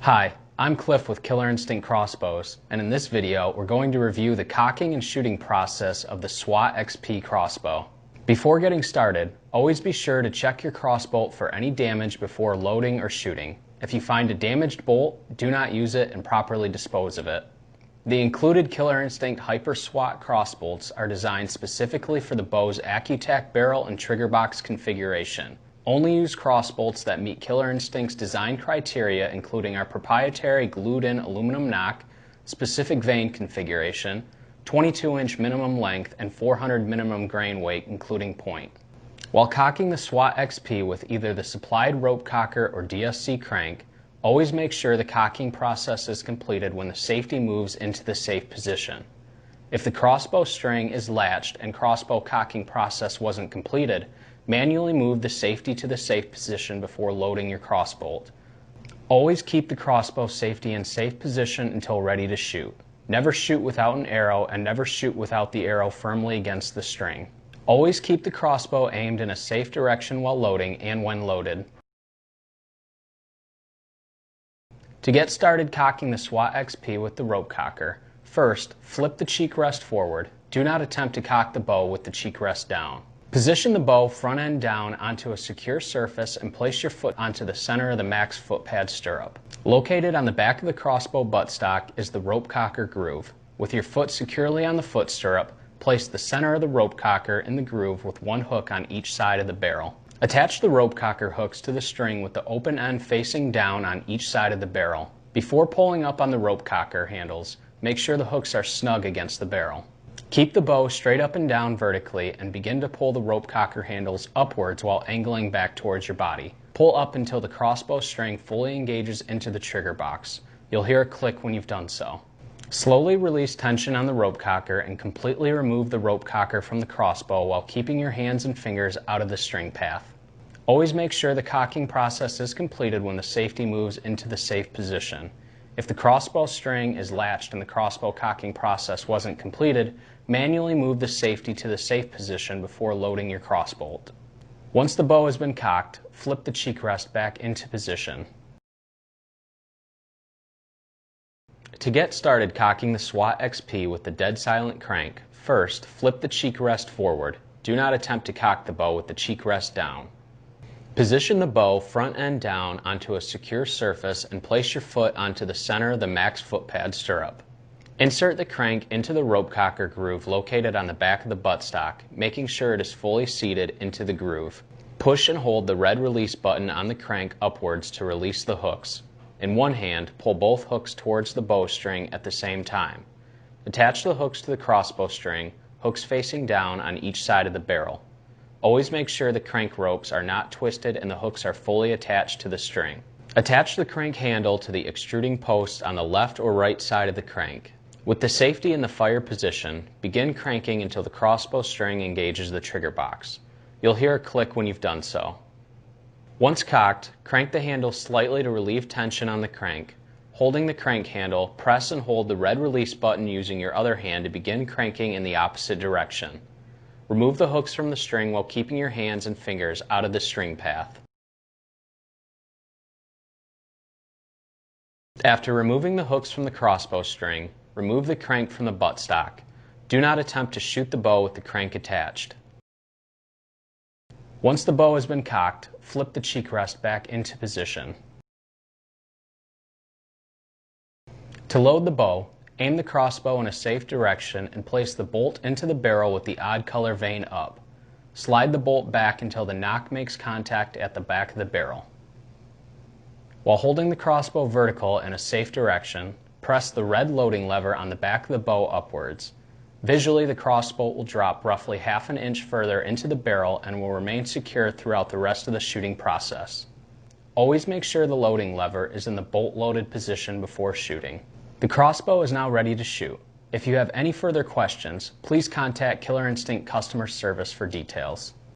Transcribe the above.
Hi, I'm Cliff with Killer Instinct Crossbows, and in this video we're going to review the cocking and shooting process of the SWAT XP crossbow. Before getting started, always be sure to check your crossbow for any damage before loading or shooting. If you find a damaged bolt, do not use it and properly dispose of it. The included Killer Instinct Hyper SWAT crossbolts are designed specifically for the bow's AccuTac barrel and trigger box configuration. Only use crossbolts that meet Killer Instinct's design criteria, including our proprietary glued-in aluminum knock, specific vane configuration, 22-inch minimum length, and 400 minimum grain weight, including point. While cocking the SWAT XP with either the supplied rope cocker or DSC crank, always make sure the cocking process is completed when the safety moves into the safe position. If the crossbow string is latched and crossbow cocking process wasn't completed, manually move the safety to the safe position before loading your crossbolt. Always keep the crossbow safety in safe position until ready to shoot. Never shoot without an arrow, and never shoot without the arrow firmly against the string. Always keep the crossbow aimed in a safe direction while loading and when loaded. To get started cocking the SWAT XP with the rope cocker, first flip the cheek rest forward. Do not attempt to cock the bow with the cheek rest down. Position the bow front end down onto a secure surface and place your foot onto the center of the max foot pad stirrup. Located on the back of the crossbow buttstock is the rope cocker groove. With your foot securely on the foot stirrup, place the center of the rope cocker in the groove with one hook on each side of the barrel. Attach the rope cocker hooks to the string with the open end facing down on each side of the barrel. Before pulling up on the rope cocker handles, make sure the hooks are snug against the barrel. Keep the bow straight up and down vertically and begin to pull the rope cocker handles upwards while angling back towards your body. Pull up until the crossbow string fully engages into the trigger box. You'll hear a click when you've done so. Slowly release tension on the rope cocker and completely remove the rope cocker from the crossbow while keeping your hands and fingers out of the string path. Always make sure the cocking process is completed when the safety moves into the safe position. If the crossbow string is latched and the crossbow cocking process wasn't completed, manually move the safety to the safe position before loading your crossbolt. Once the bow has been cocked, flip the cheek rest back into position. To get started cocking the SWAT XP with the dead silent crank, first flip the cheek rest forward. Do not attempt to cock the bow with the cheek rest down. Position the bow front end down onto a secure surface and place your foot onto the center of the max foot pad stirrup. Insert the crank into the rope cocker groove located on the back of the buttstock, making sure it is fully seated into the groove. Push and hold the red release button on the crank upwards to release the hooks. In one hand, pull both hooks towards the bowstring at the same time. Attach the hooks to the crossbow string, hooks facing down on each side of the barrel. Always make sure the crank ropes are not twisted and the hooks are fully attached to the string. Attach the crank handle to the extruding post on the left or right side of the crank. With the safety in the fire position, begin cranking until the crossbow string engages the trigger box. You'll hear a click when you've done so. Once cocked, crank the handle slightly to relieve tension on the crank. Holding the crank handle, press and hold the red release button using your other hand to begin cranking in the opposite direction. Remove the hooks from the string while keeping your hands and fingers out of the string path. After removing the hooks from the crossbow string, remove the crank from the buttstock. Do not attempt to shoot the bow with the crank attached. Once the bow has been cocked, flip the cheek rest back into position. To load the bow, aim the crossbow in a safe direction and place the bolt into the barrel with the odd color vane up. Slide the bolt back until the knock makes contact at the back of the barrel. While holding the crossbow vertical in a safe direction, press the red loading lever on the back of the bow upwards. Visually, the crossbow will drop roughly half an inch further into the barrel and will remain secure throughout the rest of the shooting process. Always make sure the loading lever is in the bolt-loaded position before shooting. The crossbow is now ready to shoot. If you have any further questions, please contact Killer Instinct Customer Service for details.